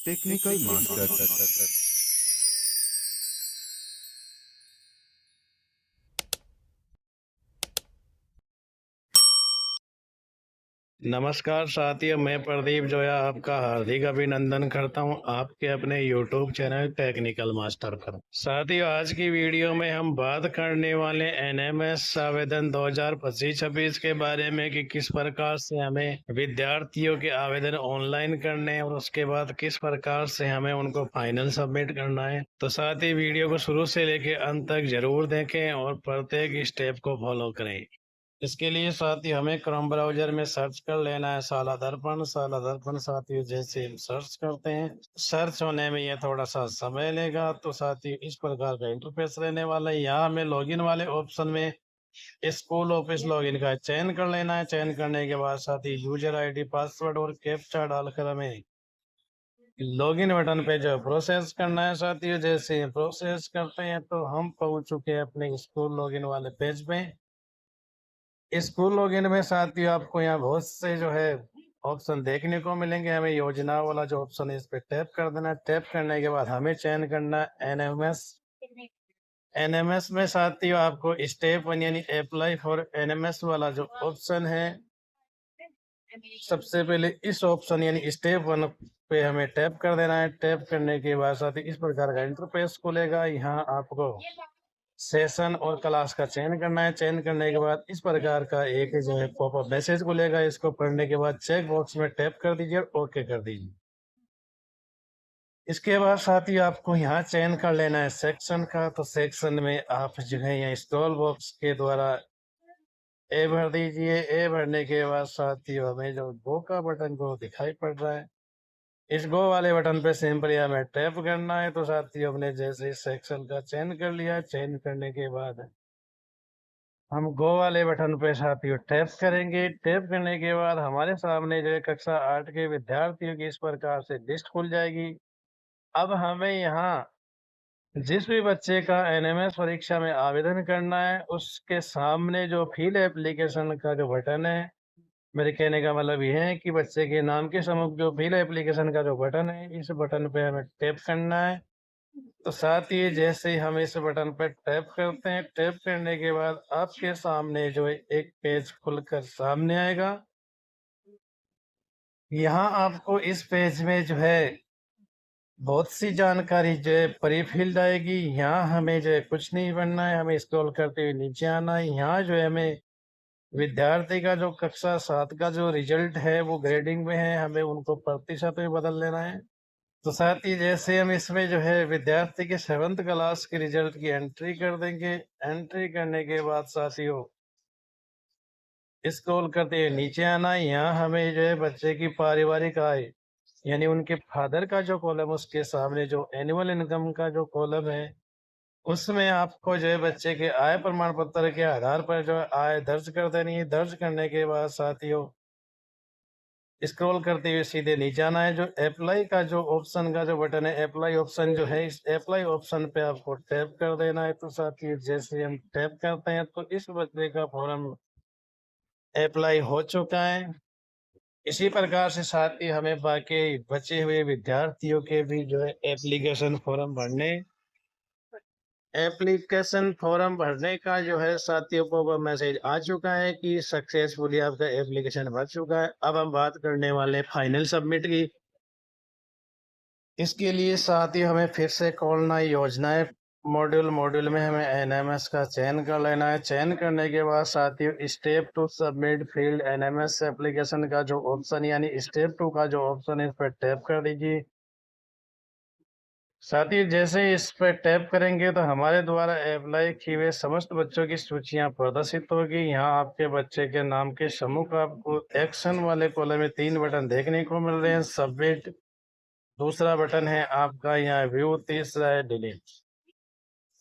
Technical master. नमस्कार साथियों, मैं प्रदीप जोया आपका हार्दिक अभिनंदन करता हूं आपके अपने YouTube चैनल टेक्निकल मास्टर पर। साथियों, आज की वीडियो में हम बात करने वाले एनएमएस आवेदन 2025-26 के बारे में कि किस प्रकार से हमें विद्यार्थियों के आवेदन ऑनलाइन करने हैं और उसके बाद किस प्रकार से हमें उनको फाइनल सबमिट करना है। तो साथ ही वीडियो को शुरू से लेकर अंत तक जरूर देखें और प्रत्येक स्टेप को फॉलो करें। इसके लिए साथियों हमें क्रोम ब्राउजर में सर्च कर लेना है साला दर्पण साथियों। जैसे हम सर्च करते हैं, सर्च होने में ये थोड़ा सा समय लेगा। तो साथियों इस प्रकार का इंटरफेस रहने वाला है। यहाँ हमें लॉगिन वाले ऑप्शन में स्कूल ऑफिस लॉगिन का चयन कर लेना है। चयन करने के बाद साथी यूजर आईडी, पासवर्ड और कैप्चा डालकर हमें लॉगिन बटन पे जो प्रोसेस करना है। साथियों जैसे प्रोसेस करते हैं तो हम पहुंच चुके हैं अपने स्कूल लॉगिन वाले पेज पे। स्कूल लॉगिन में साथियों आपको यहाँ बहुत से जो है ऑप्शन देखने को मिलेंगे। हमें योजना वाला जो ऑप्शन है इस पे टैप कर देना है। टैप करने के बाद हमें चयन करना है एनएमएस। एनएमएस में साथियों आपको स्टेप 1 यानी अप्लाई फॉर एनएमएस वाला जो ऑप्शन है, सबसे पहले इस ऑप्शन यानी स्टेप 1 पे हमें टैप कर देना है। टैप करने के बाद साथियों इस प्रकार का इंटरफेस खुलेगा। यहाँ आपको सेशन और क्लास का चयन करना है। चयन करने के बाद इस प्रकार का एक जो है पॉपअप मैसेज खुलेगा। इसको पढ़ने के बाद चेक बॉक्स में टैप कर दीजिए और ओके कर दीजिए। इसके बाद साथ ही आपको यहाँ चयन कर लेना है सेक्शन का। तो सेक्शन में आप जो है यहाँ स्क्रॉल बॉक्स के द्वारा ए भर दीजिए। ए भरने के बाद साथ ही हमें जो गो का बटन को दिखाई पड़ रहा है, इस गो वाले बटन पे सिंपली हमें टैप करना है। तो साथियों हमने जैसे सेक्शन का चयन कर लिया। चयन करने के बाद हम गो वाले बटन पे साथियों टैप करेंगे। टैप करने के बाद हमारे सामने जो है कक्षा 8 के विद्यार्थियों की इस प्रकार से लिस्ट खुल जाएगी। अब हमें यहाँ जिस भी बच्चे का एनएमएस परीक्षा में आवेदन करना है उसके सामने जो फिल एप्लीकेशन का जो बटन है, मेरे कहने का मतलब यह है कि बच्चे के नाम के समुख जो फिल एप्लीकेशन का जो बटन है, इस बटन पे हमें टैप करना है। तो साथ ही जैसे ही हम इस बटन पर टैप करते हैं, टैप करने के बाद आपके सामने जो है एक पेज खुलकर सामने आएगा। यहाँ आपको इस पेज में जो है बहुत सी जानकारी जो है प्री फिल्ड आएगी। यहाँ हमें जो है कुछ नहीं भरना है, हमें स्क्रॉल करते हुए नीचे आना है। यहाँ जो है हमें विद्यार्थी का जो कक्षा 7 का जो रिजल्ट है वो ग्रेडिंग में है, हमें उनको प्रतिशत में बदल लेना है। तो साथ ही जैसे हम इसमें जो है विद्यार्थी के 7th क्लास के रिजल्ट की एंट्री कर देंगे। एंट्री करने के बाद साथियों स्क्रॉल करते हुए नीचे आना है। यहाँ हमें जो है बच्चे की पारिवारिक आय यानी उनके फादर का जो कॉलम, उसके सामने जो एनुअल इनकम का जो कॉलम है उसमें आपको जो है बच्चे के आय प्रमाण पत्र के आधार पर जो है आय दर्ज कर देनी है। दर्ज करने के बाद साथियों स्क्रॉल करते हुए सीधे नीचे आना है। जो अप्लाई का जो ऑप्शन का जो बटन है, अप्लाई ऑप्शन जो है, इस अप्लाई ऑप्शन पे आपको टैप कर देना है। तो साथियों जैसे हम टैप करते हैं तो इस बच्चे का फॉर्म अप्लाई हो चुका है। इसी प्रकार से साथ ही हमें बाकी बचे हुए विद्यार्थियों के भी जो है एप्लीकेशन फॉर्म भरने का जो है साथियों को वो मैसेज आ चुका है कि सक्सेसफुली आपका एप्लीकेशन भर चुका है। अब हम बात करने वाले हैं फाइनल सबमिट की। इसके लिए साथ ही हमें फिर से खोलना योजनाएं मॉड्यूल में हमें एनएमएस का चयन कर लेना है। चयन करने के बाद साथियों step 2 submit field NMS application का जो ऑप्शन यानी स्टेप 2 का जो ऑप्शन है इस पर टैप कर दीजिए। साथ ही जैसे इस पर टैप करेंगे तो हमारे द्वारा अप्लाई किए हुए समस्त बच्चों की सूचियां प्रदर्शित होगी। यहाँ आपके बच्चे के नाम के समूह का आपको एक्शन वाले कॉलम में 3 बटन देखने को मिल रहे हैं। सबमिट दूसरा बटन है आपका, यहाँ व्यू तीसरा है डिलीट।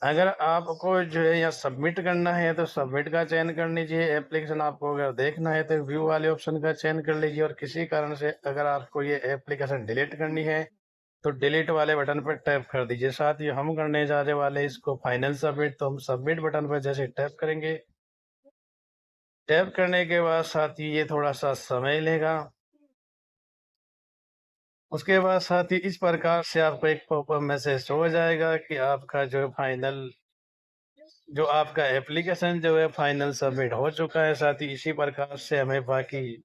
अगर आपको जो है यहाँ सबमिट करना है तो सबमिट का चयन कर लीजिए। एप्लीकेशन आपको अगर देखना है तो व्यू वाले ऑप्शन का चयन कर लीजिए। और किसी कारण से अगर आपको ये एप्लीकेशन डिलीट करनी है तो डिलीट वाले बटन पर टैप कर दीजिए। साथ ही हम करने जा रहे वाले इसको फाइनल सबमिट, तो हम सबमिट बटन पर जैसे टैप करेंगे, टैप करने के बाद साथ ही ये थोड़ा सा समय लेगा। उसके बाद साथ ही इस प्रकार से आपको एक पॉपअप मैसेज हो जाएगा कि आपका जो आपका एप्लीकेशन जो है फाइनल सबमिट हो चुका है। साथ ही इसी प्रकार से हमें बाकी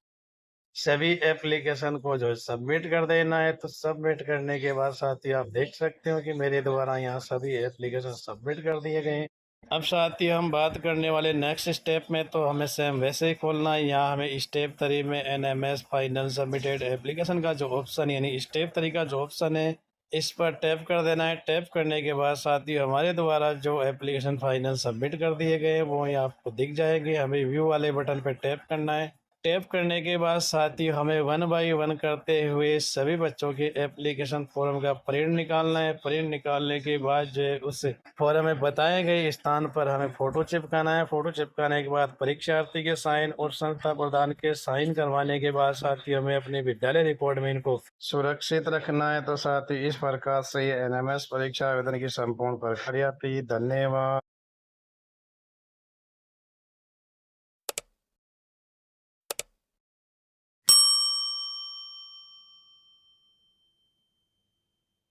सभी एप्लीकेशन को जो है सबमिट कर देना है। तो सबमिट करने के बाद साथ ही आप देख सकते हो कि मेरे द्वारा यहाँ सभी एप्लीकेशन सबमिट कर दिए गए हैं। अब साथ ही हम बात करने वाले नेक्स्ट स्टेप में, तो हमें सेम वैसे ही खोलना है। यहाँ हमें स्टेप 3 में एनएमएस फाइनल सबमिटेड एप्लीकेशन का जो ऑप्शन यानी स्टेप 3 का जो ऑप्शन है, इस पर टैप कर देना है। टैप करने के बाद साथ ही हमारे द्वारा जो एप्लीकेशन फाइनल सबमिट कर दिए गए हैं वो यहाँ आपको दिख जाएंगे। हमें व्यू वाले बटन पर टैप करना है। टैप करने के बाद साथ ही हमें 1 बाय 1 करते हुए सभी बच्चों के एप्लीकेशन फॉर्म का प्रिंट निकालना है। प्रिंट निकालने के बाद जो है उस फॉर्म में बताए गए स्थान पर हमें फ़ोटो चिपकाना है। फ़ोटो चिपकाने के बाद परीक्षार्थी के साइन और संस्था प्रधान के साइन करवाने के बाद साथ ही हमें अपने विद्यालय रिकॉर्ड में इनको सुरक्षित रखना है। तो साथ ही इस प्रकार से ये एनएमएस परीक्षा आवेदन की संपूर्ण प्रक्रिया थी। धन्यवाद।